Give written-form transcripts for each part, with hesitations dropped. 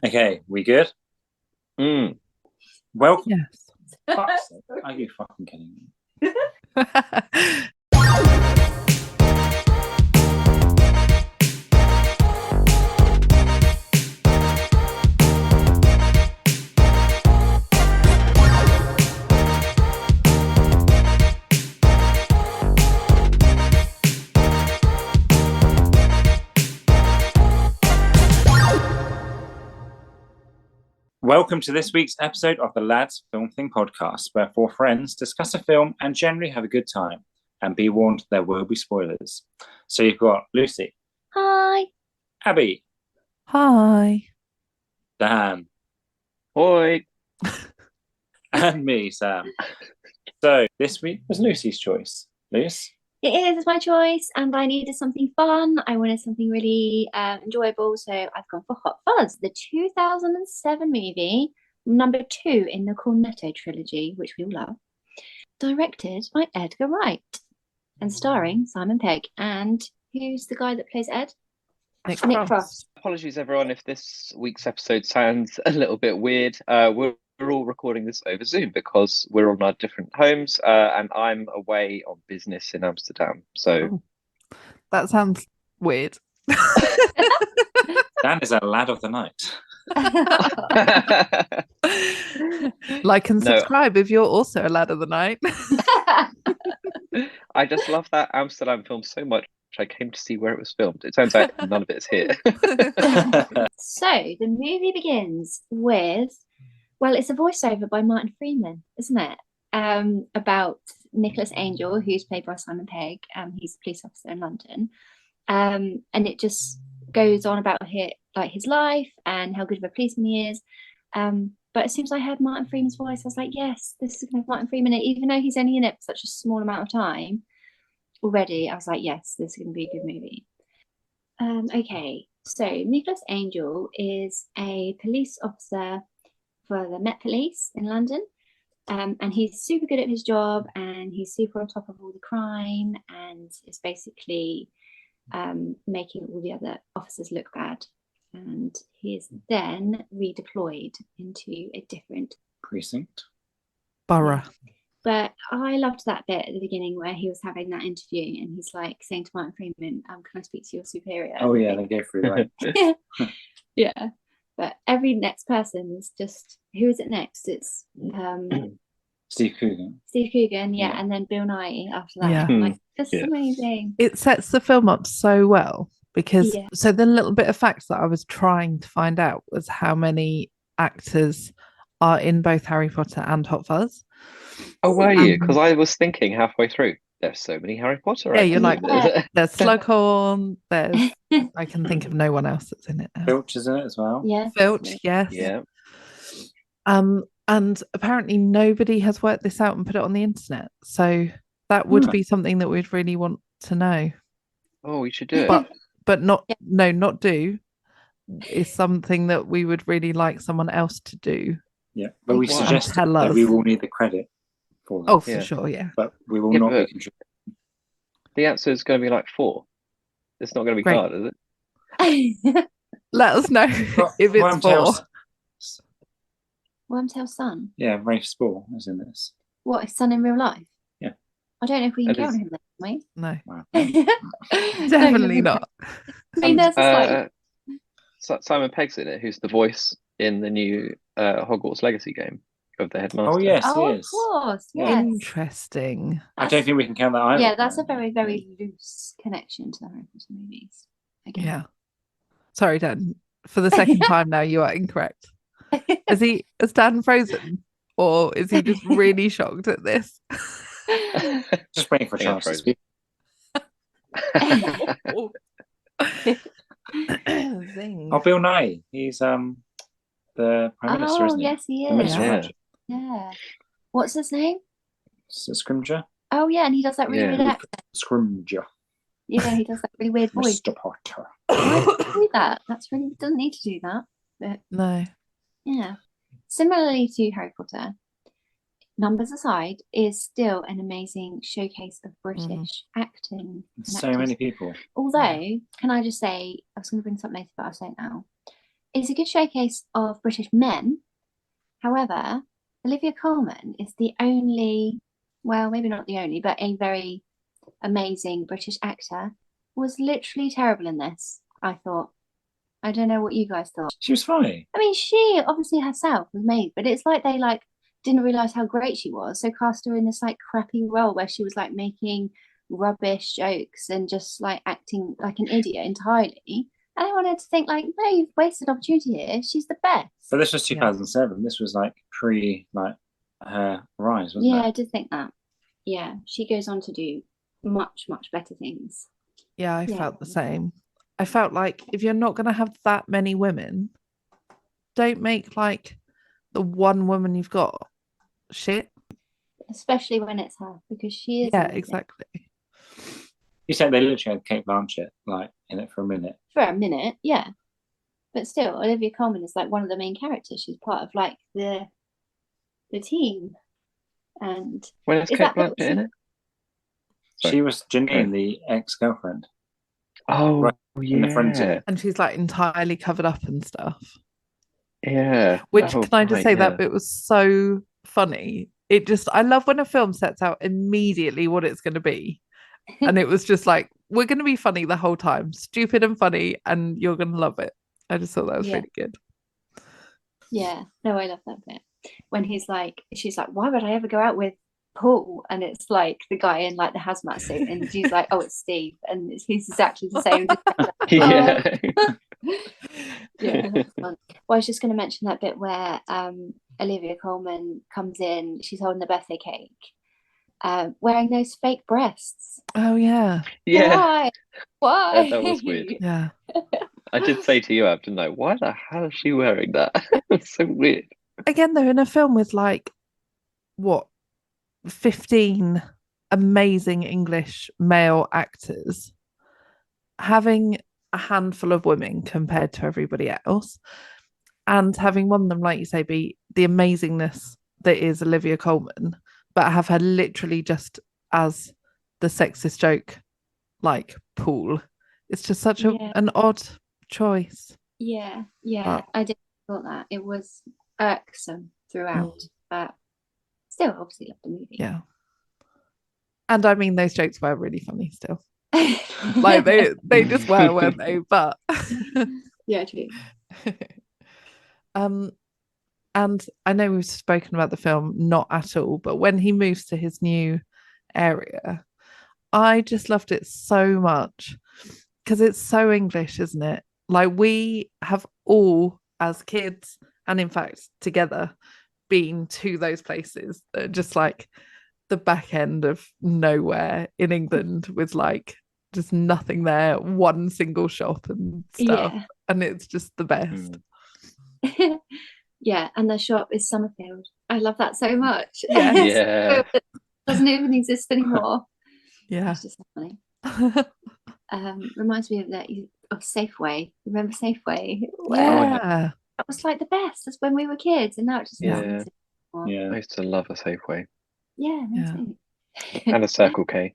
Okay, we good? Mm. Welcome. Yes. Fuck's sake, are you fucking kidding me? Welcome to this week's episode of the Lads Film Thing podcast, where four friends discuss a film and generally have a good time. And be warned, there will be spoilers. So you've got Lucy. Hi. Abby. Hi. Dan. Hoi. And me, Sam. So this week was Lucy's choice. Luce? It is, it's my choice, and I needed something fun. I wanted something really enjoyable, so I've gone for Hot Fuzz, the 2007 movie, number 2 in the Cornetto Trilogy, which we all love. Directed by Edgar Wright, and starring Simon Pegg. And who's the guy that plays Ed? Nick Frost. Apologies, everyone, if this week's episode sounds a little bit weird. We're all recording this over Zoom because we're all in our different homes, and I'm away on business in Amsterdam. So That sounds weird. Dan is a lad of the night. Like and No. subscribe if you're also a lad of the night. I just love that Amsterdam film so much. I came to see where it was filmed. It turns out none of it is here. So the movie begins with, well, it's a voiceover by Martin Freeman, isn't it? About Nicholas Angel, who's played by Simon Pegg. He's a police officer in London. And it just goes on about his life and how good of a policeman he is. But as soon as I heard Martin Freeman's voice, I was like, yes, this is going to have Martin Freeman in it, even though he's only in it for such a small amount of time. Already, I was like, yes, this is going to be a good movie. Okay, so Nicholas Angel is a police officer for the Met Police in London, and he's super good at his job, and he's super on top of all the crime, and is basically making all the other officers look bad. And he is then redeployed into a different Precinct. Borough. But I loved that bit at the beginning where he was having that interview and he's like saying to Martin Freeman, can I speak to your superior? Oh yeah, they go through right. Yeah. But every next person is just, who is it next? It's Steve Coogan. Steve Coogan, Yeah. and then Bill Nye after that. Yeah. Like, just Yeah. amazing. It sets the film up so well because Yeah. so the little bit of facts that I was trying to find out was how many actors are in both Harry Potter and Hot Fuzz. Oh, were you? Because I was thinking halfway through, there's so many Harry Potter. Yeah, you're actors. like, there's Slughorn, there's I can think of no one else that's in it now. Filch is in it as well. Yeah. Filch, yes. Yeah. And apparently nobody has worked this out and put it on the internet. So that would be something that we'd really want to know. Oh, we should do it. But not do is something that we would really like someone else to do. Yeah, but we Wow. suggested Tell that we us. will need the credit for that. Oh, for Yeah. sure, yeah. But we will Yeah, not be but- contributing. The answer is going to be like 4. It's not going to be Great. hard, is it? Let us know if it's Wormtail's- 4. Wormtail's son. Yeah, Rafe Spall is in this. What, his son in real life? Yeah. I don't know if we can That count is- him then, can No, Wow. we? definitely not. I mean, there's a slight... Simon Pegg's in it, who's the voice in the new Hogwarts Legacy game of the headmaster. Oh yes, Oh, he of is. course, Yeah. yes. Interesting. I don't think we can count that either. Yeah, that's a very, very loose connection to the Harry Potter movies. Again. Yeah. Sorry, Dan. For the second time now, you are incorrect. Is Dan frozen? Or is he just really shocked at this? Just waiting for a I think I'm chance to speak. Zing. Oh, Bill Nye. He's the Prime Minister, Oh, isn't he? yes, he The Minister is. of Yeah. Magic. Yeah. What's his name? Scrimger? Oh, yeah, and he does that really Yeah. weird accent. Scrimger. Yeah, he does that really weird voice. Mr. Potter. Why does he do that? That's really doesn't need to do that. But No. yeah. Similarly to Harry Potter, numbers aside, is still an amazing showcase of British acting. and So actors. many people. Although, can I just say, I was going to bring this up later, but I'll say it now. it's a good showcase of British men. However, Olivia Colman is the only, well, maybe not the only, but a very amazing British actor. Was literally terrible in this, I thought. I don't know what you guys thought. She was funny. I mean, she obviously herself was made, but it's like they didn't realize how great she was, so cast her in this like crappy role where she was like making rubbish jokes and just like acting like an idiot entirely. And I wanted to think like, no, you've wasted opportunity here. She's the best. But this was 2007. This was like pre like her rise, wasn't it? Yeah, I did think that. Yeah, she goes on to do much, much better things. Yeah, I felt the same. I felt like if you're not going to have that many women, don't make like the one woman you've got shit. Especially when it's her, because she is. Yeah, amazing. exactly. You said they literally had Kate Blanchett like in it for a minute. For a minute, yeah. But still, Olivia Colman is like one of the main characters. She's part of like the team. And When is Kate Blanchett in it? She was Janine, the ex-girlfriend. Oh, Right, yeah. in the front end. And she's like entirely covered up and stuff. Yeah. Which, Oh, can I just right, say, yeah. that bit was so funny. It just, I love when a film sets out immediately what it's going to be. And it was just like, we're going to be funny the whole time, stupid and funny, and you're going to love it. I just thought that was really good. Yeah, no, I love that bit. When she's like, why would I ever go out with Paul? And it's like the guy in like the hazmat suit, and she's like, oh, it's Steve, and he's exactly the same. Yeah. Yeah, that's fun. Well, I was just going to mention that bit where Olivia Colman comes in, she's holding the birthday cake, wearing those fake breasts. Oh, yeah. Yeah. Why? That was weird. Yeah. I did say to you, Ab, didn't I? Why the hell is she wearing that? It's so weird. Again, though, in a film with like, what, 15 amazing English male actors, having a handful of women compared to everybody else, and having one of them, like you say, be the amazingness that is Olivia Colman, but have her literally just as the sexist joke like Paul. It's just such an odd choice. Yeah, I did thought that it was irksome throughout, but still obviously love the movie. Yeah. And I mean, those jokes were really funny still. Like they just were, weren't they? But yeah, true. And I know we've spoken about the film not at all, but when he moves to his new area, I just loved it so much because it's so English, isn't it? Like, we have all, as kids, and in fact together, been to those places that are just like the back end of nowhere in England, with like just nothing there, one single shop and stuff. Yeah. And it's just the best. Yeah, and the shop is Summerfield. I love that so much. Yeah. It doesn't even exist anymore. Yeah. It's just so funny. Reminds me of Safeway. Remember Safeway? Yeah. That was like the best. That's when we were kids, and now it just doesn't Yeah. exist anymore. Yeah. I used to love a Safeway. Yeah, me Yeah. too. And a Circle K.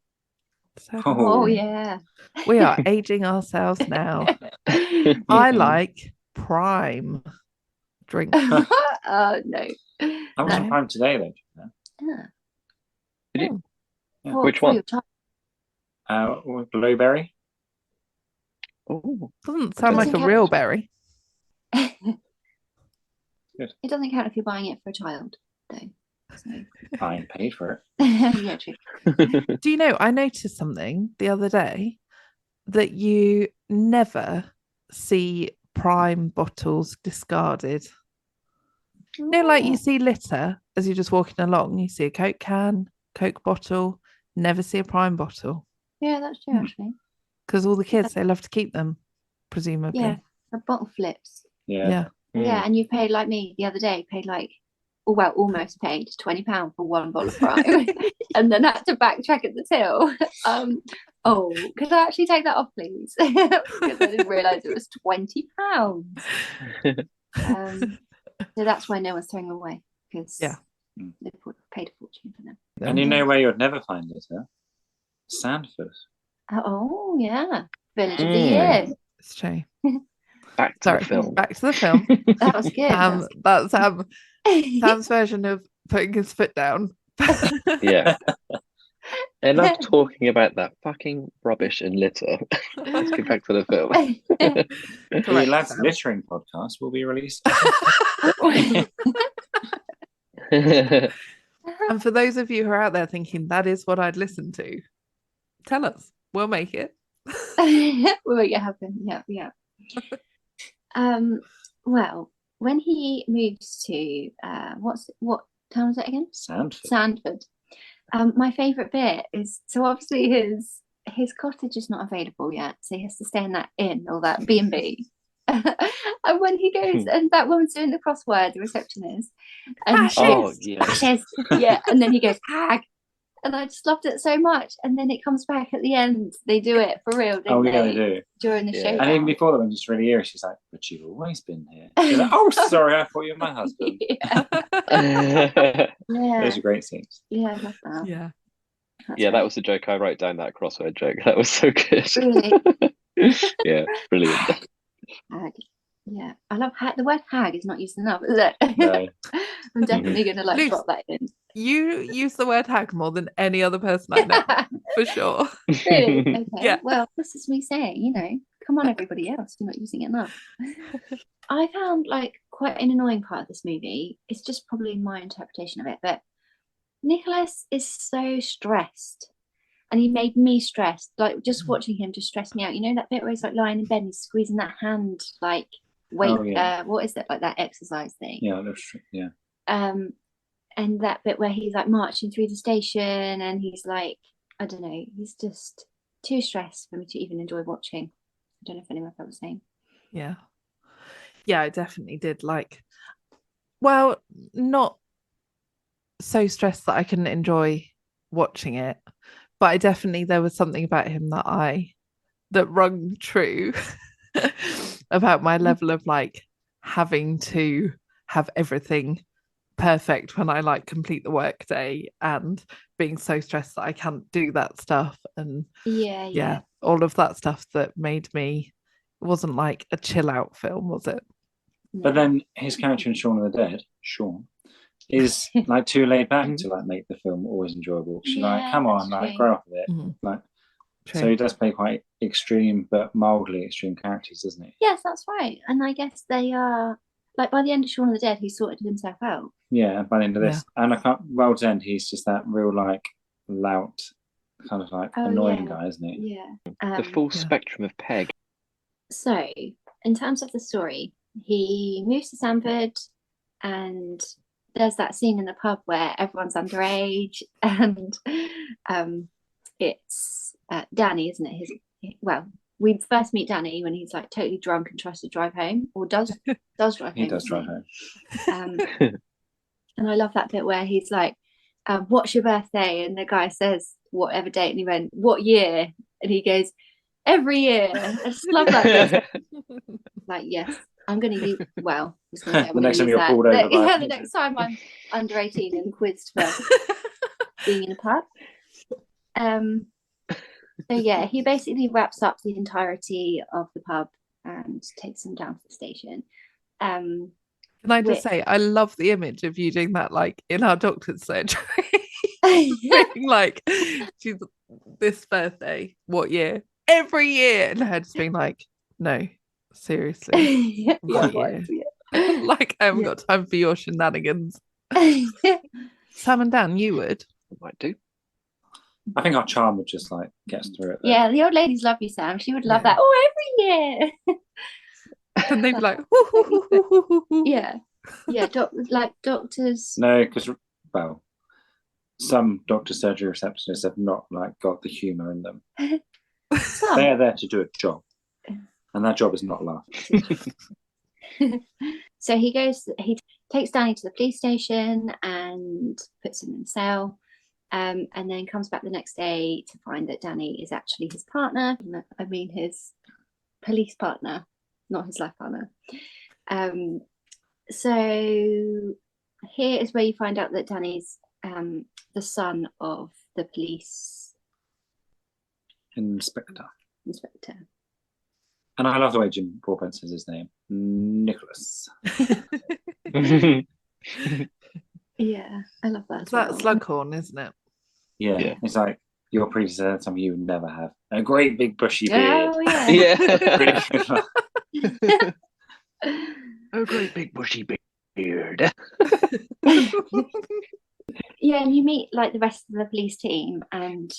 So Oh yeah. we are aging ourselves now. I like Prime drink. Oh no. I was on Prime today though. Yeah. Did you? Yeah. For- Which for one? your child. Blueberry. Oh, Doesn't sound like a real berry. Good. It doesn't count if you're buying it for a child, though. So. I paid for it. Yeah, true. Do you know, I noticed something the other day, that you never see Prime bottles discarded. You know, like you see litter as you're just walking along, you see a Coke can, Coke bottle, never see a Prime bottle. Yeah, that's true, actually. Because all the kids, they love to keep them, presumably. Yeah, the bottle flips. Yeah. Yeah, and you paid, like me the other day, almost paid £20 for one bottle of Prime, and then had to backtrack at the till. Could I actually take that off, please? Because I didn't realise it was £20. So that's why no one's throwing them away, because they paid a fortune for them. And you know where you'd never find it, huh? Sandford. Oh yeah, Village of the Year. It's true. Back to the film. Back to the film. That was good. That's Sam's version of putting his foot down. Yeah. Enough talking about that fucking rubbish and litter. Let's get back to the film. The Lads Littering podcast will be released. And for those of you who are out there thinking that is what I'd listen to, tell us. We'll make it. We'll make it happen. Yeah. Well, when he moves to what town is it again? Sandford. My favourite bit is, so obviously his cottage is not available yet, so he has to stay in that inn or that B&B. And when he goes and that woman's doing the crossword, the receptionist, and and then he goes hag, and I just loved it so much. And then it comes back at the end. They do it for real. They do during the show. And even before that, when it's really eerie, she's like, "But you've always been here." She's like, "Oh, sorry, I thought you were my husband." Those are great scenes. Yeah, I love that. Yeah. That's that was the joke I wrote down. That crossword joke. That was so good. Really? Yeah, brilliant. Hag. Yeah, I love hag. The word hag is not used enough, is it? No. I'm definitely going to drop that in. You use the word hag more than any other person I know, for sure. Really? Okay. Yeah. Well, this is me saying, come on, everybody else, you're not using it enough. I found quite an annoying part of this movie. It's just probably my interpretation of it, but Nicholas is so stressed. And he made me stressed. Just watching him just stressed me out. You know that bit where he's lying in bed and he's squeezing that hand weight, what is it, that exercise thing? Yeah, that's true. Yeah. And that bit where he's marching through the station and he's I don't know, he's just too stressed for me to even enjoy watching. I don't know if anyone felt the same. Yeah, I definitely did. Well, not so stressed that I couldn't enjoy watching it, but there was something about him that rung true about my level of having to have everything perfect when I complete the work day, and being so stressed that I can't do that stuff, and all of that stuff that made me, it wasn't a chill out film, was it? But then his character in Shaun of the Dead, Sean, is too laid back to make the film always enjoyable. She's come on, grow up with it. Mm-hmm. So he does play quite extreme but mildly extreme characters, doesn't he? Yes, that's right. And I guess they are by the end of Shaun of the Dead, he sorted himself out. Yeah, by the end of this, and World's End, he's just that real lout, kind of annoying guy, isn't he? Yeah, the full spectrum of Pegg. So, in terms of the story, he moves to Sandford, and there's that scene in the pub where everyone's underage, and it's Danny, isn't it? We first meet Danny when he's totally drunk and tries to drive home, or does drive home. He does drive home. And I love that bit where he's what's your birthday? And the guy says whatever date, and he went, what year? And he goes, every year. I just love that bit. Yes, I'm going to use, the next time you're pulled over. The next time I'm under 18 and quizzed for being in a pub. So he basically wraps up the entirety of the pub and takes them down to the station. Can I just say, I love the image of you doing that in our doctor's surgery. She's this birthday, what year? Every year. And her just being no, seriously. What year? I haven't got time for your shenanigans. Sam and Dan, you would? I might do. I think our charm would just get us through it. Yeah, the old ladies love you, Sam. She would love that. Oh, every year. And they'd be doctors. No, because some doctor surgery receptionists have not got the humour in them. They're there to do a job, and that job is not laughing. So he takes Danny to the police station and puts him in cell. And then comes back the next day to find that Danny is actually his partner. I mean, his police partner, not his life partner. So here is where you find out that Danny's the son of the police inspector. And I love the way Jim Broadbent says his name, Nicholas. Yeah, I love that. It's that Slughorn, isn't it? Yeah, it's like your predecessor, something you would never have. A great big bushy beard. Oh yeah. Yeah. A great big bushy beard. Yeah, and you meet like the rest of the police team, and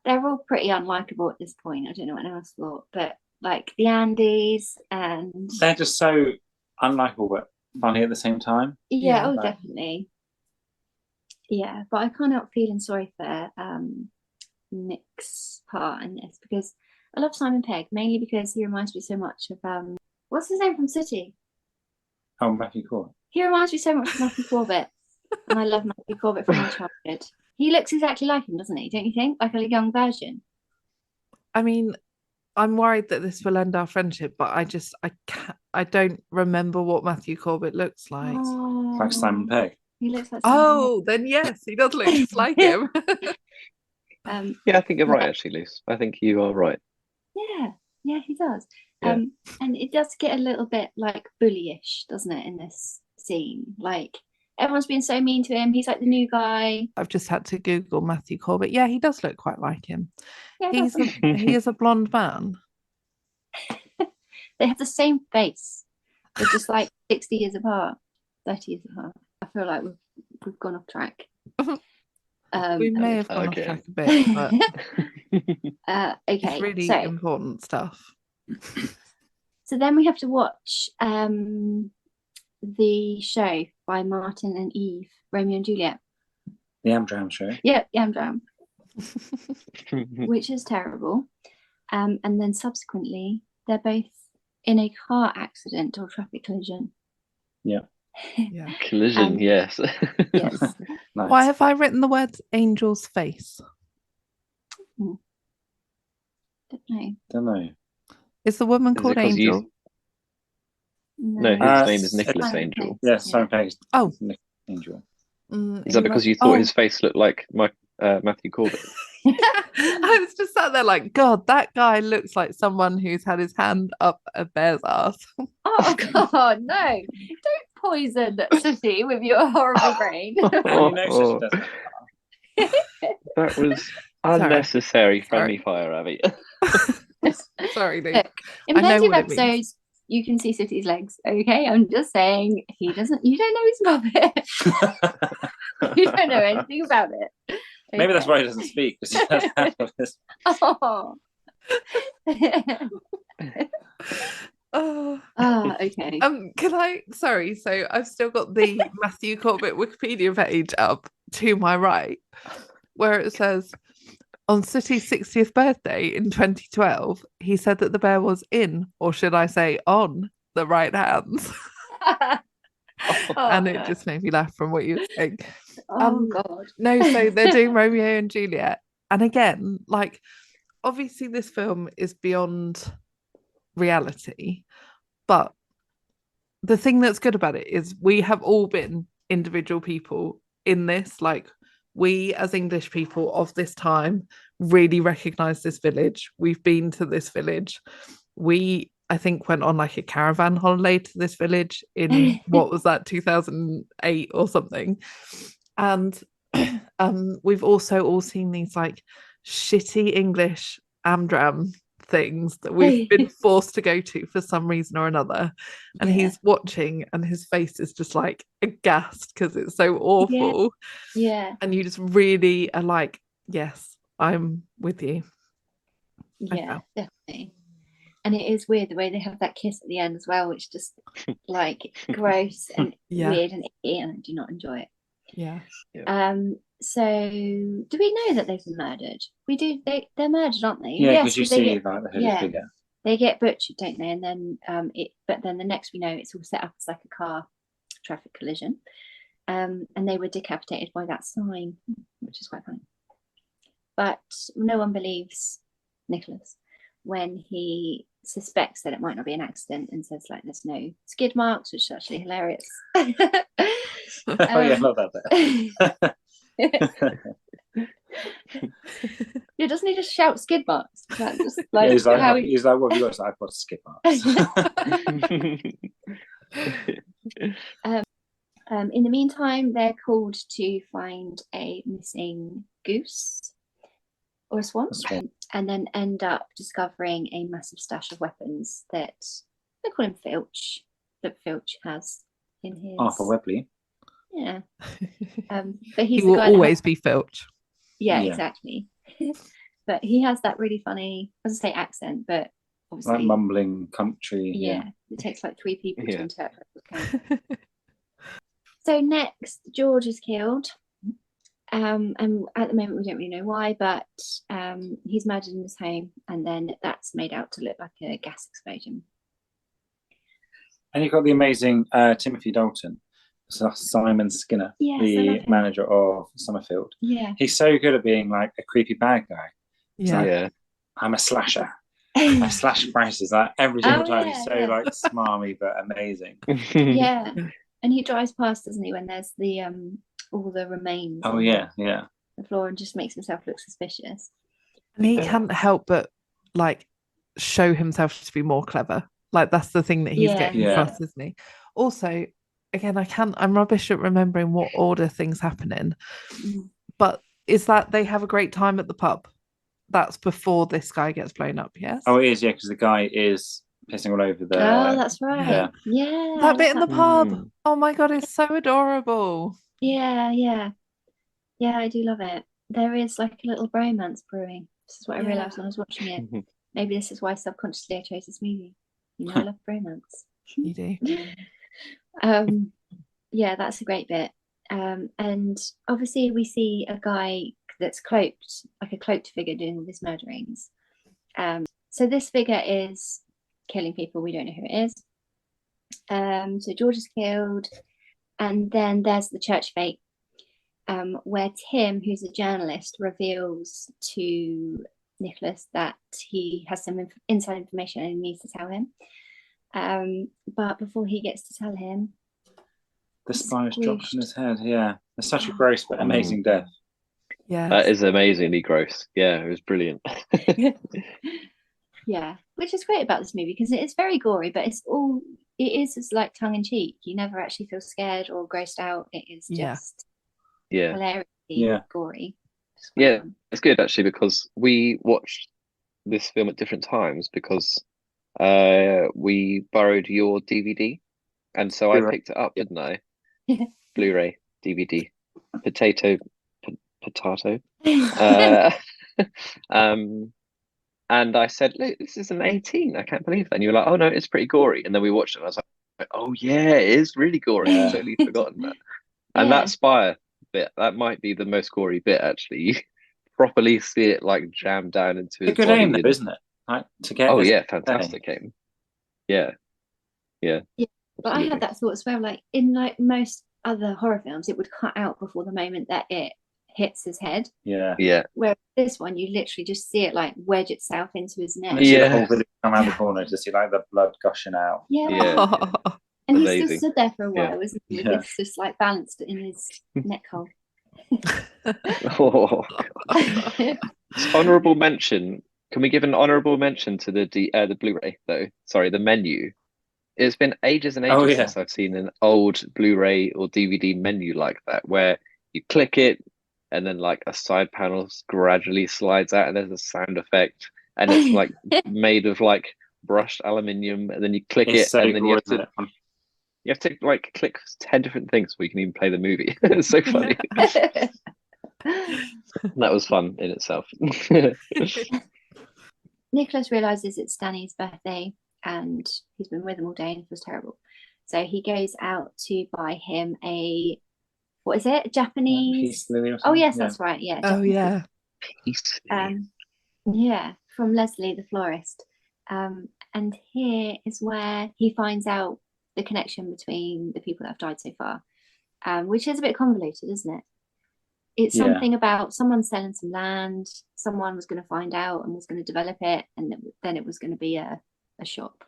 they're all pretty unlikable at this point. I don't know what else thought, but like the Andys and they're just so unlikable but funny at the same time. yeah, like... definitely. Yeah, but I can't help feeling sorry for Nick's part in this because I love Simon Pegg mainly because he reminds me so much of what's his name from Sooty? Oh, Matthew Corbett. He reminds me so much of Matthew Corbett, and I love Matthew Corbett from my childhood. He looks exactly like him, doesn't he? Don't you think? Like a young version. I mean, I'm worried that this will end our friendship, but I don't remember what Matthew Corbett looks like. Oh, Like Simon Pegg. He looks like Simon Oh, then yes, he does look just like him. Yeah, I think you're right, actually, Luce. I think you are right. Yeah, he does. Yeah. And it does get a little bit like bullyish, doesn't it, in this scene? Like everyone's being so mean to him. He's like the new guy. I've just had to Google Matthew Corbett. Yeah, he does look quite like him. Yeah, He is a blonde man. They have the same face. They're just like 60 years apart, 30 years apart. I feel like we've gone off track. We may have gone off track a bit, but okay, it's really important stuff. So then we have to watch the show by Martin and Eve, Romeo and Juliet. The Amdram show. Yeah, the Amdram. Which is terrible. And then subsequently, they're both in a car accident or traffic collision. Yeah. Collision, yes. Yes. Nice. Why have I written the words Angel's Face? Don't know. Don't know. Is the woman called Angel? No, his name is Nicholas Angel. Yes, Simon Pegg. Oh, Angel. Is that because you thought his face looked like Matthew Corbett? I was just sat there like, God, that guy looks like someone who's had his hand up a bear's ass. Oh God, no! Don't poison Sooty with your horrible brain. That was unnecessary friendly fire, Abby. Sorry, Luke. Look, in plenty of episodes, you can see Sooty's legs. Okay, I'm just saying he doesn't. You don't know he's Muppet. You don't know anything about it. Okay. Maybe that's why he doesn't speak because he doesn't have this. Oh. Okay. Can I? Sorry. So I've still got the Matthew Corbett Wikipedia page up to my right, where it says, on Sooty's 60th birthday in 2012, he said that the bear was in, or should I say, on the right hands. And it just made me laugh from what you were saying. God. No, so they're doing Romeo and Juliet. And again, like, obviously this film is beyond reality, but the thing that's good about it is we have all been individual people in this. Like, we as English people of this time really recognize this village. We've been to this village. We, I think, went on like a caravan holiday to this village in what was that, 2008 or something. And we've also all seen these like shitty English Amdram things that we've been forced to go to for some reason or another. And he's watching and his face is just like aghast because it's so awful. Yeah. And you just really are like, yes, I'm with you. Yeah, definitely. And it is weird the way they have that kiss at the end as well, which just like gross and weird and icky, and I do not enjoy it. Yeah. So do we know that they've been murdered? We do. They're murdered, aren't they? Yeah, because you see like the hooded figure. They get butchered, don't they? And then but then the next we know, it's all set up as like a car traffic collision. And they were decapitated by that sign, which is quite funny. But no one believes Nicholas when he suspects that it might not be an accident and says like there's no skid marks, which is actually hilarious. Oh yeah, I love that bit. Yeah, doesn't he just shout skid marks? That's just Yeah, he's like, how what have you got? I've got skid marks. In the meantime, they're called to find a missing goose or a swan, and then end up discovering a massive stash of weapons that they call him Filch, that Filch has in his. Arthur Webley. Yeah. But he's He the will guy that always be Filch. Yeah, Yeah. exactly. But he has that really funny, I was gonna say accent, but obviously Like mumbling country. yeah, it takes like 3 people to Yeah. interpret the So next, George is killed. And at the moment we don't really know why, but he's murdered in his home, and then that's made out to look like a gas explosion. And you've got the amazing Timothy Dalton, Simon Skinner, Yes, I the love him. manager of Summerfield. Yeah. He's so good at being like a creepy bad guy. Yeah. Yeah. I'm a slasher. I slash prices like every single Oh, time. yeah, He's so yeah. like smarmy but amazing. Yeah. And he drives past, doesn't he, when there's the all the remains Oh on yeah, yeah. the floor, and just makes himself look suspicious. And he can't help but like show himself to be more clever. Like that's the thing that he's Yeah. getting Yeah. across, isn't he? Also, again, I'm rubbish at remembering what order things happen in. Mm. But is that they have a great time at the pub? That's before this guy gets blown up, yes? Oh, it is, yeah, because the guy is pissing all over the. Oh, that's right. Yeah. Yeah. That bit in the pub. Mm. Oh my god, it's so adorable. Yeah, yeah. Yeah, I do love it. There is like a little bromance brewing. This is what I Yeah. realised when I was watching it. Maybe this is why subconsciously I chose this movie. You know, I love bromance. You do. Yeah, that's a great bit. And obviously we see a guy that's cloaked, like a cloaked figure doing all these murderings. So this figure is killing people. We don't know who it is. So George is killed, and then there's the church fete, where Tim, who's a journalist, reveals to Nicholas that he has some inside information and he needs to tell him. But before he gets to tell him, The spine is dropped from squished. his head. Yeah, it's such a gross but amazing death. Yeah. That is amazingly gross. Yeah, it was brilliant. Yeah, which is great about this movie because it is very gory, but it is just like tongue in cheek. You never actually feel scared or grossed out. It is Yeah. just Yeah. hilariously Yeah. gory. It's quite Yeah. fun. It's good actually because we watched this film at different times because we borrowed your DVD, and so I Blu-ray. picked it up, didn't I? Blu-ray DVD, potato. And I said, "Look, this is an 18. I can't believe that." And you were like, "Oh no, it's pretty gory." And then we watched it, and I was like, "Oh yeah, it is really gory." I've totally forgotten that. And Yeah. that spire bit, that might be the most gory bit actually. You properly see it like jammed down into A his good body. aim, though, and- isn't it? Like to get. Oh this yeah, thing. fantastic aim. Yeah. But I absolutely. had that thought as well. Like in like most other horror films, it would cut out before the moment that it hits his head. Yeah. Yeah. Where this one, you literally just see it like wedge itself into his neck. And you see the Yeah. whole village come around the corner to see like the blood gushing out. Yeah. Yeah. And he's Amazing. still stood there for a Yeah. while, isn't he? Yeah. With just like balanced in his neck hole. Oh, God. Honorable mention. Can we give an honorable mention to the Blu-ray though? Sorry, the menu. It's been ages and ages Oh, yeah. since I've seen an old Blu-ray or DVD menu like that, where you click it and then like a side panel gradually slides out and there's a sound effect, and it's like made of like brushed aluminium, and then you click It's it so and then cool, isn't it? you have to like click 10 different things before you can even play the movie. It's so funny. That was fun in itself. Nicholas realizes it's Danny's birthday and he's been with him all day and it feels terrible. So he goes out to buy him a, what is it? A Japanese? Peace lily or Oh something? yes, Yeah. that's right. Yeah. Oh Japanese. yeah. Peacefully. Yeah, from Leslie the florist. And here is where he finds out the connection between the people that have died so far, which is a bit convoluted, isn't it? It's Yeah. something about someone selling some land, someone was going to find out and was going to develop it, and then it was going to be a shop.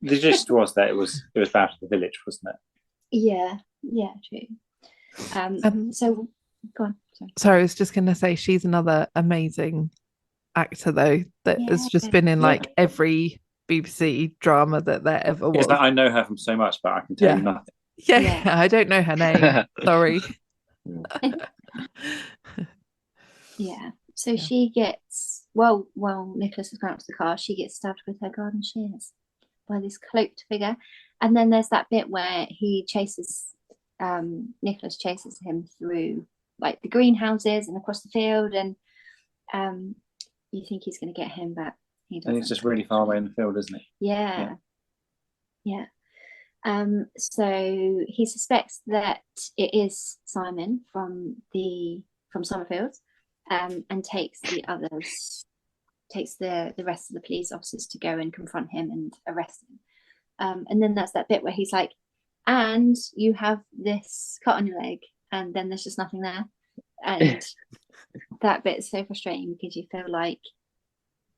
The gist was that it was bad for the village, wasn't it? Yeah, true. So Go on. Sorry. Sorry, I was just going to say she's another amazing actor, though, that has just been in like every BBC drama that there ever was. It's like I know her from so much, but I can tell you nothing. Yeah, I don't know her name. Sorry. Yeah. So she gets while Nicholas is going up to the car, she gets stabbed with her garden shears by this cloaked figure. And then there's that bit where he chases Nicholas chases him through like the greenhouses and across the field, and you think he's going to get him, but he doesn't. And he's just really far away in the field, isn't he? Yeah. So he suspects that it is Simon from Summerfield, and takes the rest of the police officers to go and confront him and arrest him. And then that's that bit where he's like, and you have this cut on your leg, and then there's just nothing there. And that bit's so frustrating because you feel like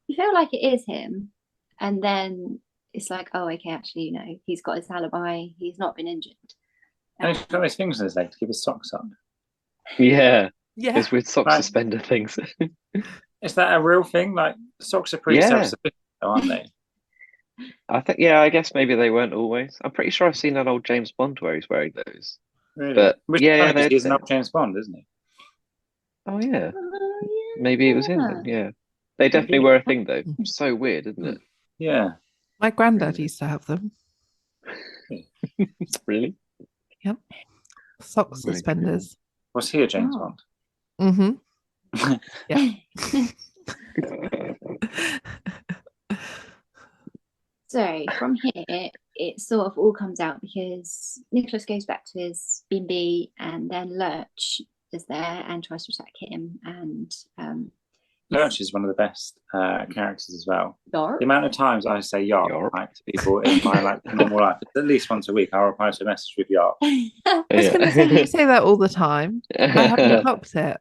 it is him, and then it's like, oh, okay, actually, he's got his alibi, he's not been injured. And he's got his fingers in his leg to keep his socks up. Yeah. Those weird sock suspender things. Is that a real thing? Like, socks are pretty self-sufficient, aren't they? I guess maybe they weren't always. I'm pretty sure I've seen that old James Bond where he's wearing those. Really? But he's an old James Bond, isn't he? Oh yeah. Maybe it was him then, yeah. They definitely were a thing though. So weird, isn't it? Yeah. My granddad used to have them. Really? Yep. Sock suspenders. Was he a James Bond? Mm-hmm. Yeah. So from here, it sort of all comes out because Nicholas goes back to his B&B, and then Lurch is there and tries to attack him. And Lurch is one of the best characters as well. Yarp. The amount of times I say yarp like, to people in my normal life, at least once a week, I'll reply to a message with yarp. I was going to say, you say that all the time. I haven't clocked it.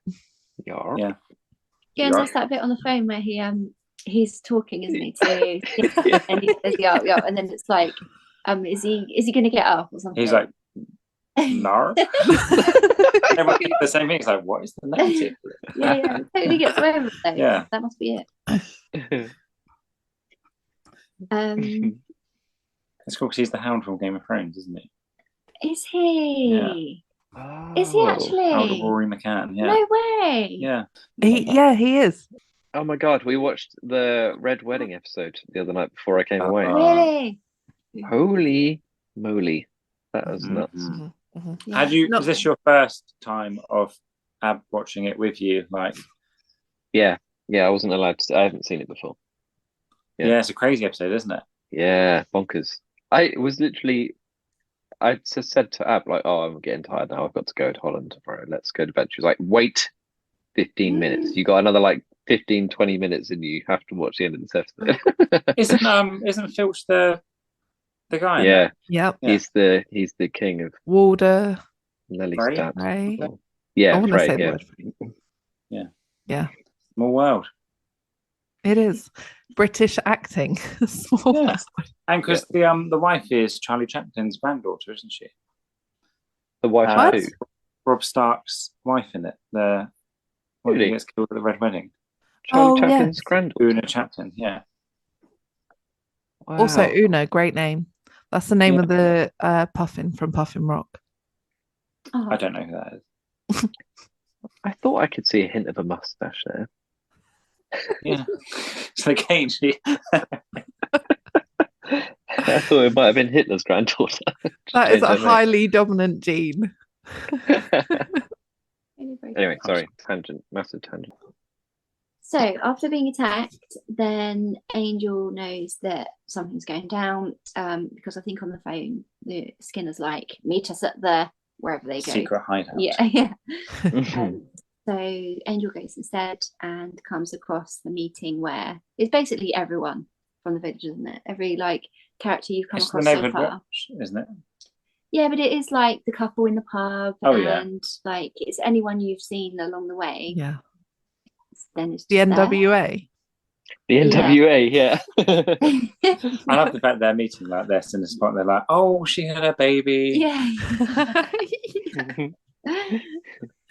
Yarp. Yeah. Yeah, and there's that bit on the phone where he's talking, isn't he? And he says yarp, yarp, and then it's like, is he going to get up or something? He's like, no. Everyone thinks the same thing. It's like, what is the negative? Yeah, totally gets away with it though. Yeah, that must be it. It's cool because he's the Hound from Game of Thrones, isn't he? Is he? Yeah. Is he actually? Hound of Rory McCann. Yeah. No way. Yeah. He is. Oh my god, we watched the Red Wedding episode the other night before I came away. Really? Holy moly, that was nuts. Mm-hmm. Yeah. Is this your first time of Ab watching it with you? Like, yeah, I wasn't allowed to. I haven't seen it before. Yeah, it's a crazy episode, isn't it? Yeah, bonkers. I just said to Ab, like, oh, I'm getting tired now. I've got to go to Holland tomorrow. Let's go to bed. She was like, wait 15 minutes. You got another like 15, 20 minutes and you have to watch the end of this episode. Isn't Filch the guy? Yep. Yeah. He's the king of Walder. Lily Frey? Stamp. Frey. Yeah, I want to say the yeah. word Frey. Yeah. Small world. It is. British acting. Small world. And because the wife is Charlie Chaplin's granddaughter, isn't she? The wife of who? Rob Stark's wife in it. The one who gets killed at the Red Wedding. Charlie Chaplin's granddaughter. Una Chaplin, yeah. Wow. Also Una, great name. That's the name of the Puffin from Puffin Rock. Oh. I don't know who that is. I thought I could see a hint of a mustache there. Yeah. So occasionally. I thought it might have been Hitler's granddaughter. That is a highly dominant gene. Anyway, sorry, tangent, massive tangent. So after being attacked, then Angel knows that something's going down, because I think on the phone the Skinner's like, meet us at the wherever they go. Secret hideout. Yeah. So Angel goes instead and comes across the meeting where it's basically everyone from the village, isn't it? Every like character you've come across so far. Watch, isn't it? Yeah, but it is like the couple in the pub, and like it's anyone you've seen along the way. Yeah. Then it's the NWA. The NWA, yeah. I love the fact they're meeting like this in the spot. They're like, "Oh, she had a baby." Yeah.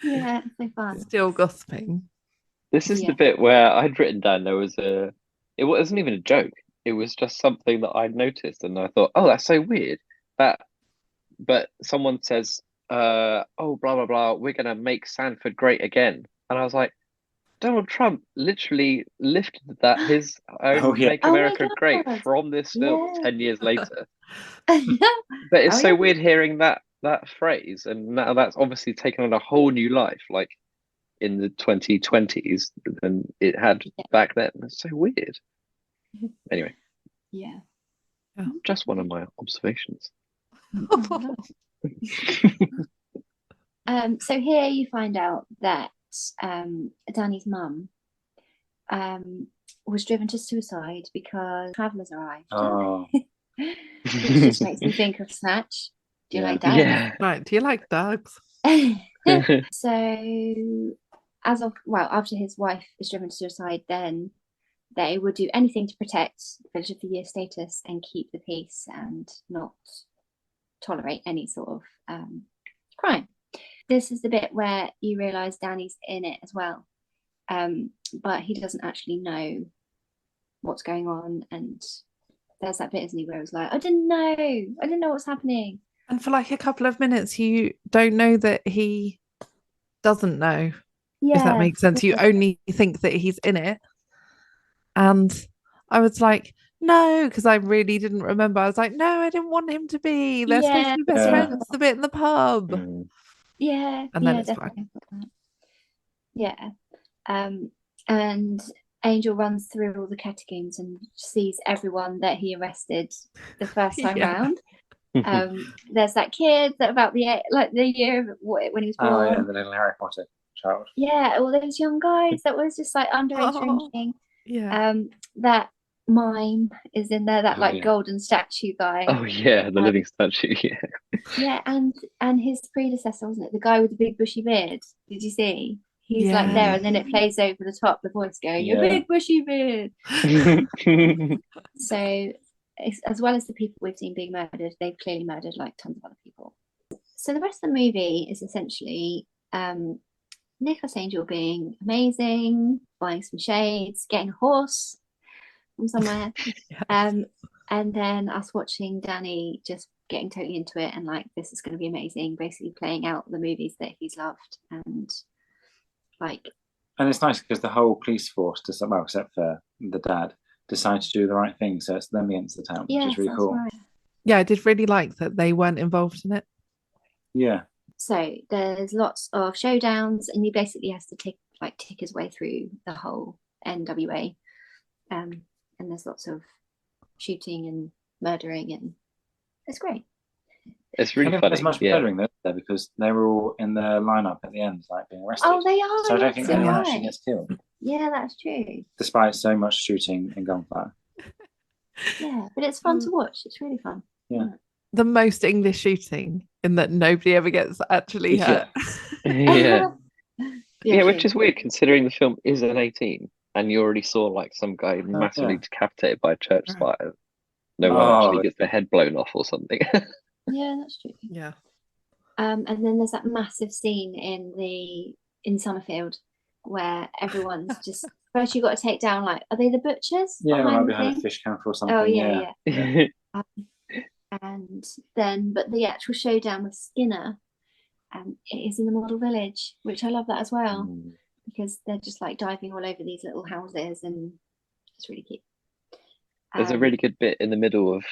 Yeah, So fun. Still gossiping. This is Yeah. the bit where I'd written down it wasn't even a joke. It was just something that I'd noticed, and I thought, oh, that's so weird. But someone says, oh, blah blah blah, we're gonna make Sanford great again, and I was like, Donald Trump literally lifted that his own Oh, yeah. "Make Oh my America Great" God. from this film Yeah. 10 years later. But it's Oh, so yeah. weird hearing that phrase, and now that's obviously taken on a whole new life, like in the 2020s than it had back then. It's so weird. Anyway, Yeah. just one of my observations. So here you find out that Danny's mum was driven to suicide because travellers arrived. Oh, Which just makes me think of Snatch. Do you Yeah. like that? Yeah. Right, do you like dogs? So after his wife is driven to suicide, then they would do anything to protect Village of the Year status and keep the peace and not tolerate any sort of crime. This is the bit where you realise Danny's in it as well, but he doesn't actually know what's going on, and there's that bit, isn't he, where it was like, I didn't know what's happening. And for like a couple of minutes, you don't know that he doesn't know. Yeah, If that makes sense. You only think that he's in it. And I was like, no, because I really didn't remember. I was like, no, I didn't want him to be. They're supposed to be best Yeah. friends, the bit in the pub. Yeah, And then yeah, it's definitely. Yeah. And Angel runs through all the catacombs and sees everyone that he arrested the first time Yeah. round. There's that kid that about the year of when he was born. Oh, yeah, the little Harry Potter child. Yeah, all those young guys that was just like underage drinking. Yeah. That mime is in there, that Oh, like yeah. golden statue guy. Oh yeah, the living statue. Yeah. Yeah, and his predecessor, wasn't it? The guy with the big bushy beard. Did you see? He's like Yeah. there, and then it plays over the top, the voice going, "Your Yeah. big bushy beard." So, as well as the people we've seen being murdered, they've clearly murdered like tons of other people. So the rest of the movie is essentially Nicholas Angel being amazing, buying some shades, getting a horse from somewhere, Yes. and then us watching Danny just getting totally into it and like, this is going to be amazing, basically playing out the movies that he's loved. And like, And it's nice because the whole police force, well, except for the dad, decide to do the right thing. So it's them against the town, which is really cool. Right. Yeah, I did really like that they weren't involved in it. Yeah. So there's lots of showdowns, and he basically has to tick his way through the whole NWA. And there's lots of shooting and murdering, and it's great. It's really I think funny. there's much murdering there because they were all in the lineup at the end, like being arrested. Oh, they are. So I don't yes, think you're anyone right. actually gets killed, Yeah, that's true. despite so much shooting and gunfire. Yeah, but it's fun to watch. It's really fun. Yeah. The most English shooting in that nobody ever gets actually hurt. Yeah. Yeah, which true. is weird considering the film is an 18 and you already saw like some guy massively decapitated by a church spire. No one actually gets their head blown off or something. Yeah, that's true. Yeah. And then there's that massive scene in Summerfield where everyone's just first you got to take down, like, are they the butchers? Yeah, behind behind the a fish counter or something. Oh yeah. Yeah. And then, but the actual showdown with Skinner, it is in the model village, which I love that as well, because they're just like diving all over these little houses, and it's really cute. There's a really good bit in the middle of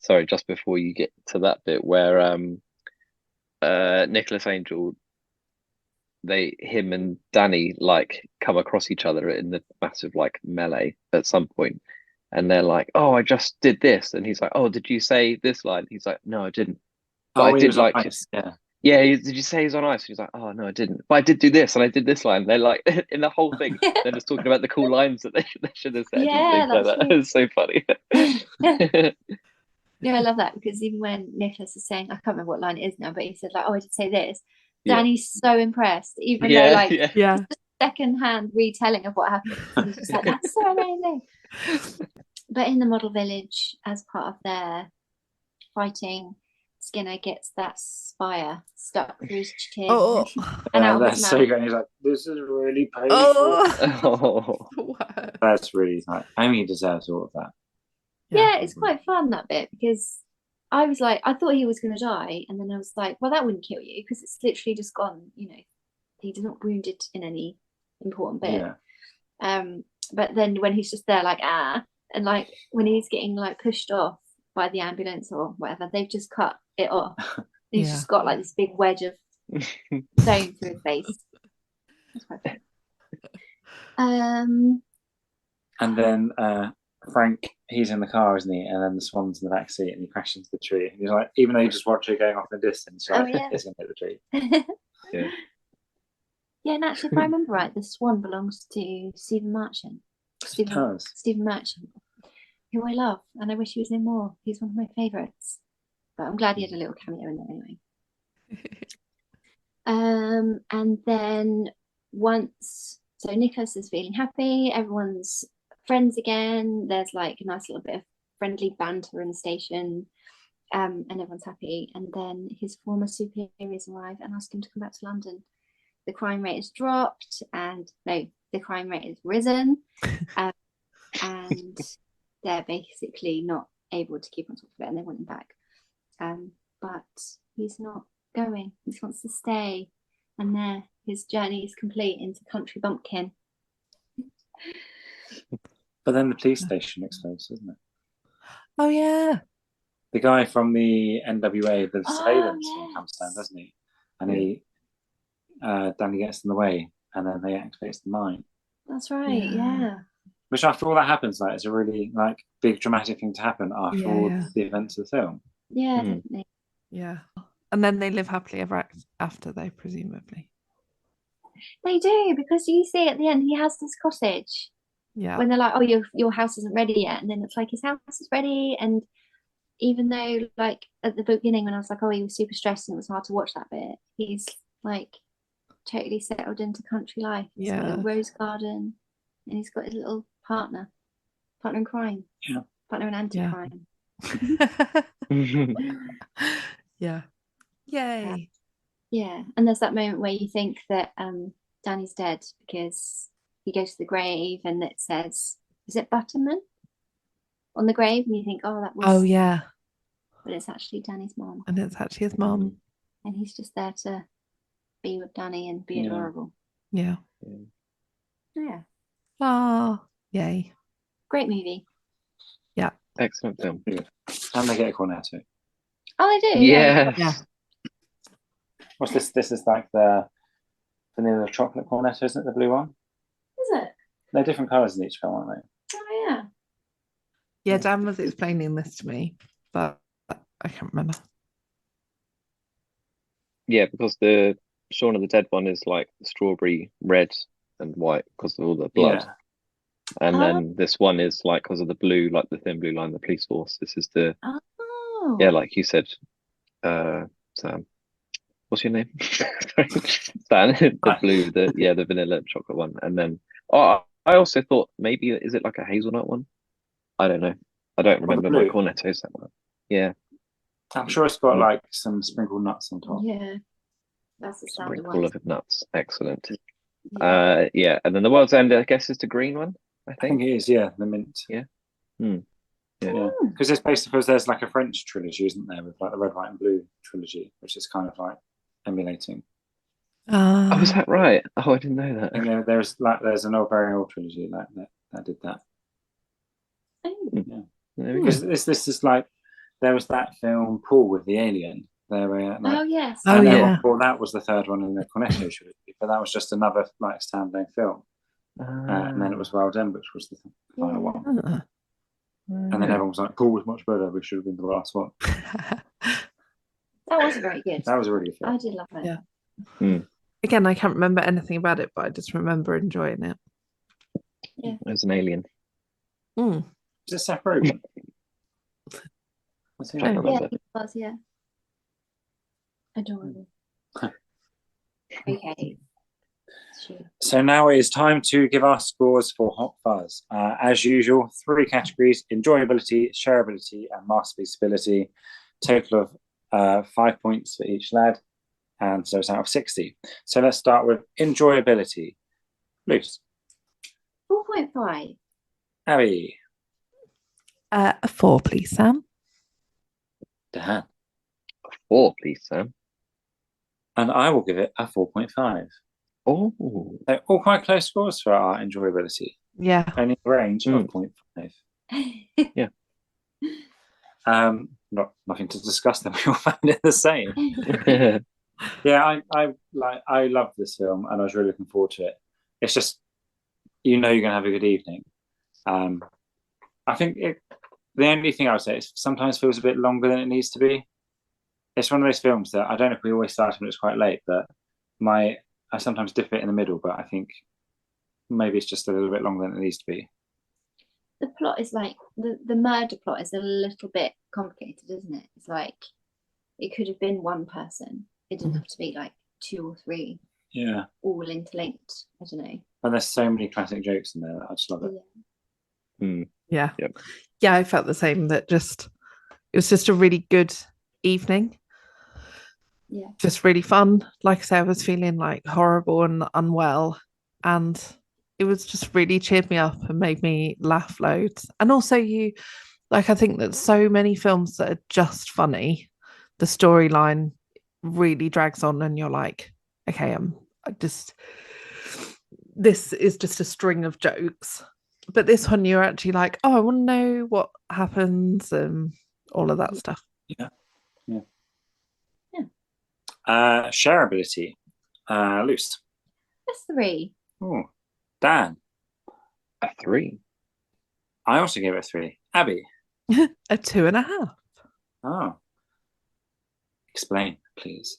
sorry, just before you get to that bit where Nicholas Angel, him and Danny like come across each other in the massive like melee at some point, and they're like, "Oh, I just did this," and he's like, "Oh, did you say this line?" He's like, "No, I didn't." But I did like, yeah. Did you say he's on ice? He's like, "Oh no, I didn't." But I did do this, and I did this line. They're like, in the whole thing, they're just talking about the cool lines that they should have said. Yeah, and things like that. It's so funny. Yeah, I love that, because even when Nicholas is saying, I can't remember what line it is now, but he said like, "Oh, I did say this." Danny's so impressed, even though like second-hand retelling of what happened. He's just like, "That's so amazing." But in the model village, as part of their fighting, Skinner gets that spire stuck through his chin Oh, and out of his that's so mouth. good. He's like, this is really painful. oh. Oh, That's really like, I mean, he deserves all of that. Yeah, it's quite fun, that bit, because I was like, I thought he was going to die, and then I was like, well, that wouldn't kill you because it's literally just gone. He's not wounded in any important bit. Yeah. But then when he's just there, like and like when he's getting like pushed off by the ambulance or whatever, they've just cut it off. He's just got like this big wedge of stone through his face. That's quite fun. And then Frank, he's in the car, isn't he? And then the swan's in the back seat, and he crashes into the tree. And he's like, even though you just watch it going off in the distance, you're like, it's going to hit the tree. yeah. Yeah, and actually, if I remember right, the swan belongs to Stephen Merchant. Stephen Merchant, who I love, and I wish he was in more. He's one of my favourites. But I'm glad he had a little cameo in there anyway. And then so Nicholas is feeling happy, everyone's friends again. There's like a nice little bit of friendly banter in the station, and everyone's happy. And then his former superiors arrive and ask him to come back to London. The crime rate has dropped, the crime rate has risen, and they're basically not able to keep on top of it, and they want him back. But he's not going. He wants to stay, and there his journey is complete into country bumpkin. But then the police station explodes, doesn't it? Oh yeah. The guy from the NWA, the surveillance, yes. comes down, doesn't he? And Danny gets in the way, and then they activate the mine. That's right. Yeah. Which, after all that happens, like, it's a really like big dramatic thing to happen after all the events of the film. Yeah, definitely. Yeah. And then they live happily ever after, they presumably. They do, because you see at the end he has this cottage. Yeah. When they're like, oh, your house isn't ready yet, and then it's like his house is ready, and even though like at the beginning when I was like, oh, he was super stressed and it was hard to watch that bit, he's like totally settled into country life. He's got a little rose garden, and he's got his little partner in crime. Yeah. Partner in anti-crime. Yeah. Yay. Yeah. And there's that moment where you think that Danny's dead because he goes to the grave and it says, is it Butterman on the grave? And you think, oh, that was. Oh yeah. But it's actually Danny's mom. And it's actually his mom. And he's just there to be with Danny and be adorable. Yeah. Yeah. Oh, yay. Great movie. Yeah. Excellent film. And they get a cornetto. Oh, they do? Yes. Yeah. What's this? This is like the vanilla chocolate cornetto, isn't it? The blue one? Is it? They're different colours in each film, aren't they? Oh, yeah. Yeah, Dan was explaining this to me, but I can't remember. Yeah, because the Shaun of the Dead one is like strawberry red and white because of all the blood. Yeah. And then this one is like because of the blue, like the thin blue line, the police force. This is the like you said, Sam. What's your name? Stan, the blue, the vanilla chocolate one. And then I also thought maybe is it like a hazelnut one? I don't know. I don't remember my cornettos that well. Yeah. I'm sure it's got like some sprinkled nuts on top. Yeah. That's the sound Sprinkle of nuts. Excellent. Yeah. And then the World's End, I guess, is the green one. I I think think. it is, yeah, the mint. Yeah. Yeah, because it's based because there's like a French trilogy, isn't there, with like the red, white, and blue trilogy, which is kind of like emulating. Oh, is that right? Oh, I didn't know that. And there's an old, very old trilogy like that did that. Yeah, because this is like there was that film Paul with the alien. There were like, oh yes. Oh yeah. Well, that was the third one in the Cornetto trilogy, but that was just another like standalone film. And then it was Wild End, which was the final one. And then everyone was like, Paul was much better, we should have been the last one. That was very good. That was a really good film. I did love it. Yeah. Again, I can't remember anything about it, but I just remember enjoying it. Yeah. It was an alien. Is it Seth Rogen? I don't remember. Yeah, it was, yeah. Adorable. Okay. Sure. So now it is time to give our scores for Hot Fuzz. As usual, 3 categories: enjoyability, shareability, and masterpieceability. Total of 5 points for each lad, and so it's out of 60. So let's start with enjoyability. Luce. 4.5. Abby. A 4, please, Sam. Dan. 4, please, Sam. And I will give it a 4.5. Oh, They're all quite close scores for our enjoyability. Yeah. Only a range of 0.5. Yeah. Nothing to discuss then. We all found it the same. Yeah, I loved this film and I was really looking forward to it. It's just, you're gonna have a good evening. I think the only thing I would say is sometimes feels a bit longer than it needs to be. It's one of those films that I don't know if we always start when it's quite late, but I sometimes dip it in the middle, but I think maybe it's just a little bit longer than it needs to be. The plot is like the murder plot is a little bit complicated, isn't it? It's like it could have been one person. It didn't have to be like 2 or 3. Yeah. All interlinked. I don't know. And there's so many classic jokes in there. I just love it. Yeah. Yep. Yeah, I felt the same, that it was just a really good evening. Yeah. Just really fun. Like I said, I was feeling like horrible and unwell, and it was just really cheered me up and made me laugh loads. And also I think that so many films that are just funny, the storyline really drags on and you're like, okay, this is just a string of jokes. But this one, you're actually like, oh, I want to know what happens and all of that stuff. Yeah. Shareability. Luce. That's 3. Oh, Dan. a 3. I also gave it a 3. Abby. A 2.5. Oh. Explain, please,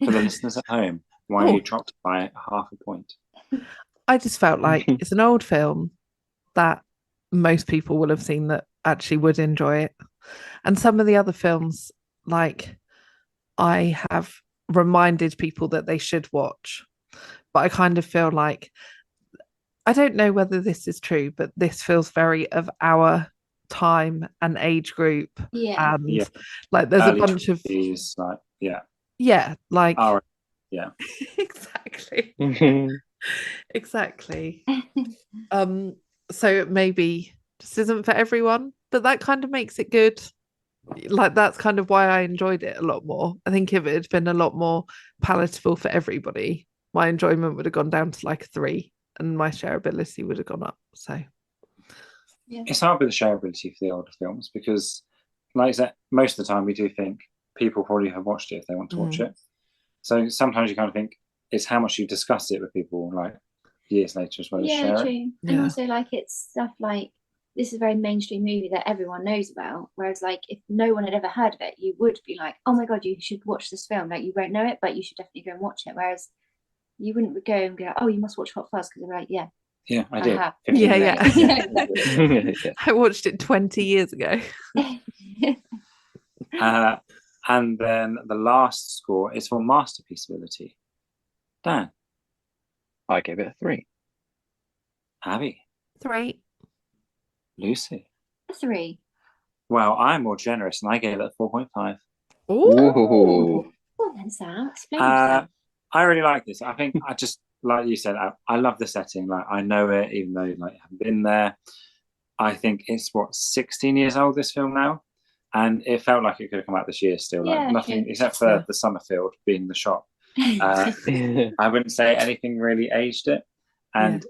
for the listeners at home, why you dropped by half a point. I just felt like it's an old film that most people will have seen that actually would enjoy it. And some of the other films, like, I have reminded people that they should watch, but I kind of feel like, I don't know whether this is true, but this feels very of our time and age group. Yeah. And like there's Early a bunch 20s, of like exactly. Exactly. So maybe just isn't for everyone, but that kind of makes it good. Like that's kind of why I enjoyed it a lot more. I think if it had been a lot more palatable for everybody, my enjoyment would have gone down to like a 3 and my shareability would have gone up. So it's hard with the shareability for the older films because, like I said, most of the time we do think people probably have watched it if they want to watch it. So sometimes you kind of think it's how much you discuss it with people like years later as well as share true. it. And also like it's stuff like this is a very mainstream movie that everyone knows about. Whereas like if no one had ever heard of it, you would be like, oh my God, you should watch this film. Like you won't know it, but you should definitely go and watch it. Whereas you wouldn't go and go, oh, you must watch Hot Fuzz because they're like, yeah, I did. I watched it 20 years ago. And then the last score is for masterpiece ability. Dan. I gave it a 3. Abby. 3. Lucy. A 3. Well, I'm more generous and I gave it a 4.5. Ooh. Well then, Sam, explain yourself. I really like this. I think I just, like you said, I love the setting. Like I know it, even though like I haven't been there. I think it's 16 years old, this film now. And it felt like it could have come out this year still. Like nothing except for the Summerfield being the shop. I wouldn't say anything really aged it. And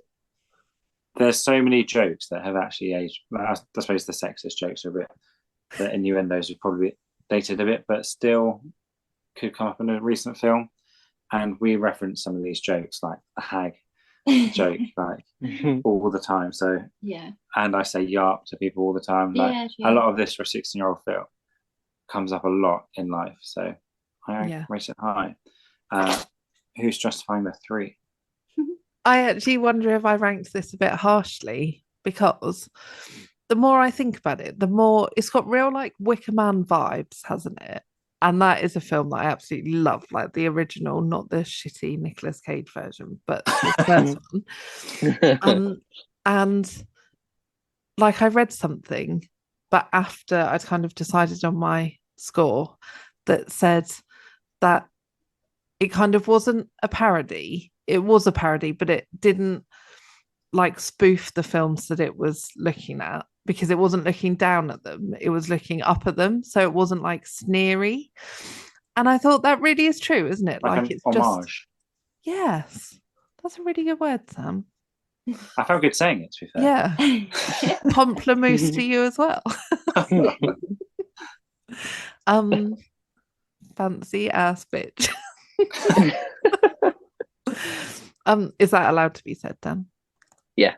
there's so many jokes that have actually aged. Like, I suppose the sexist jokes are a bit, the innuendos are probably dated a bit, but still could come up in a recent film. And we reference some of these jokes, like a hag joke, like all the time. So and I say yarp to people all the time. Like a lot of this for a 16-year-old film comes up a lot in life. So I rate it high. Who's justifying the 3? I actually wonder if I ranked this a bit harshly because the more I think about it, the more it's got real like Wicker Man vibes, hasn't it? And that is a film that I absolutely love, like the original, not the shitty Nicolas Cage version, but the first one. And like I read something, but after I'd kind of decided on my score, that said that it kind of wasn't a parody. It was a parody, but it didn't like spoof the films that it was looking at, because it wasn't looking down at them, it was looking up at them. So it wasn't like sneery. And I thought that really is true, isn't it? Like an it's homage. just, yes, that's a really good word, Sam. I felt good saying it, to be fair. Yeah. Pomplamoose to you as well. Fancy ass bitch. Is that allowed to be said, Dan? Yeah.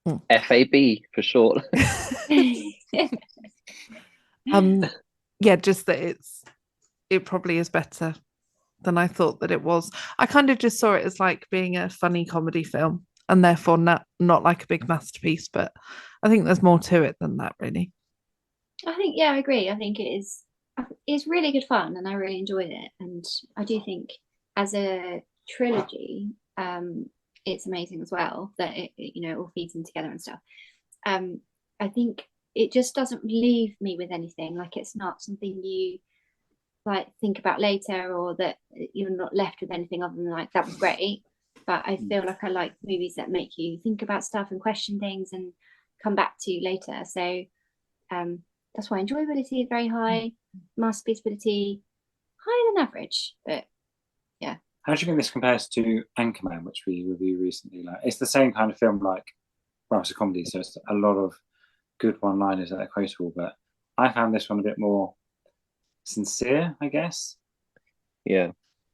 FAB for short. Yeah, just that it probably is better than I thought that it was. I kind of just saw it as like being a funny comedy film, and therefore not like a big masterpiece, but I think there's more to it than that, really. I think, yeah, I agree. I think it's really good fun, and I really enjoyed it. And I do think as a trilogy, it's amazing as well that it all feeds in together and stuff. I think it just doesn't leave me with anything. Like, it's not something you like think about later, or that you're not left with anything other than like, that was great. But I feel like I like movies that make you think about stuff and question things and come back to later. So that's why enjoyability is very high, masterpieceability higher than average. But yeah. How do you think this compares to Anchorman, which we reviewed recently? Like, it's the same kind of film, like, well, it's a comedy, so it's a lot of good one-liners that are quotable, but I found this one a bit more sincere, I guess. Yeah,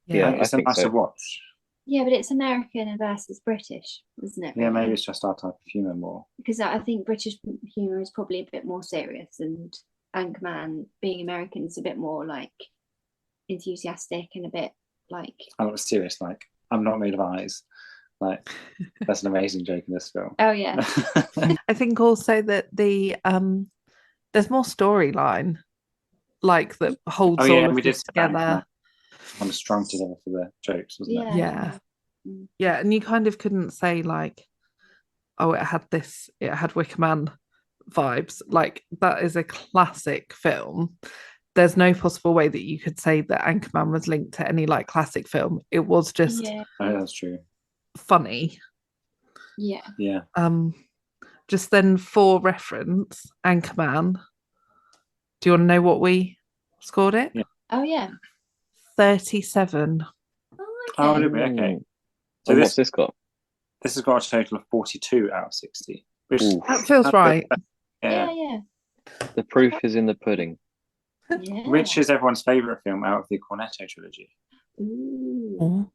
It's I think nicer so. watch. Yeah, but it's American versus British, isn't it? Yeah, really? maybe it's just our type of humour more. Because I think British humour is probably a bit more serious, and Anchorman, being American, is a bit more like enthusiastic and a bit like. Oh, it's serious. Like, I'm not made of eyes. Like, that's an amazing joke in this film. Oh yeah. I think also that the there's more storyline, like, that holds all of this together. Kind of strung together for the jokes, wasn't it? Yeah, and you kind of couldn't say like, oh, it had Wicker Man vibes. Like, that is a classic film. There's no possible way that you could say that Anchorman was linked to any like classic film. It was just that's true. Funny. Yeah. Just then, for reference, Anchorman. Do you want to know what we scored it? Yeah. Oh yeah. 37. Oh, okay. So what's this got? This has got a total of 42 out of 60. Which that feels right. Yeah. The proof is in the pudding. Yeah. Which is everyone's favourite film out of the Cornetto trilogy? Ooh.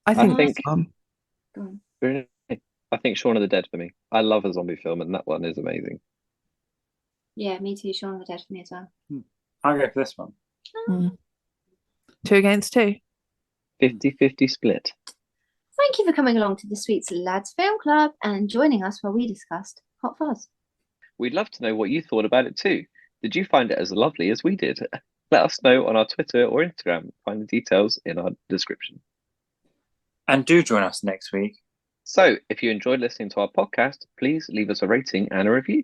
I think this one. Really? I think Shaun of the Dead for me. I love a zombie film, and that one is amazing. Yeah, me too. Shaun of the Dead for me as well. I'll go for this one. 2 against 2. 50-50 split. Thank you for coming along to the Sweets Lads Film Club and joining us while we discussed Hot Fuzz. We'd love to know what you thought about it too. Did you find it as lovely as we did? Let us know on our Twitter or Instagram. Find the details in our description. And do join us next week. So, if you enjoyed listening to our podcast, please leave us a rating and a review.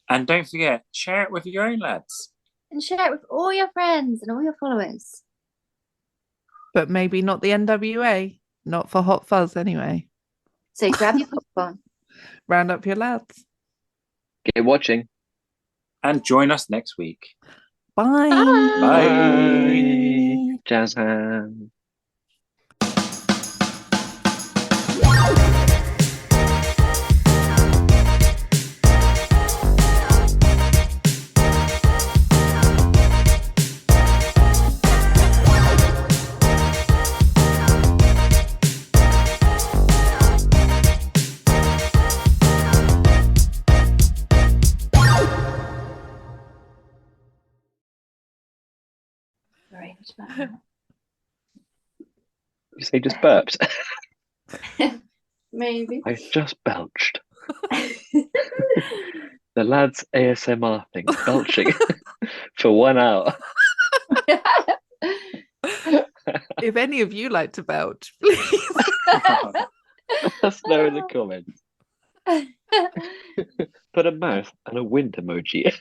And don't forget, share it with your own lads. And share it with all your friends and all your followers. But maybe not the NWA. Not for Hot Fuzz, anyway. So grab your popcorn. Round up your lads. Get watching. And join us next week. Bye. Bye. Jazz hands. Very much better. You say just burped? Maybe. I just belched. The lads ASMR thing, belching for 1 hour. If any of you like to belch, please. Let us know in the comments. Put a mouth and a wind emoji.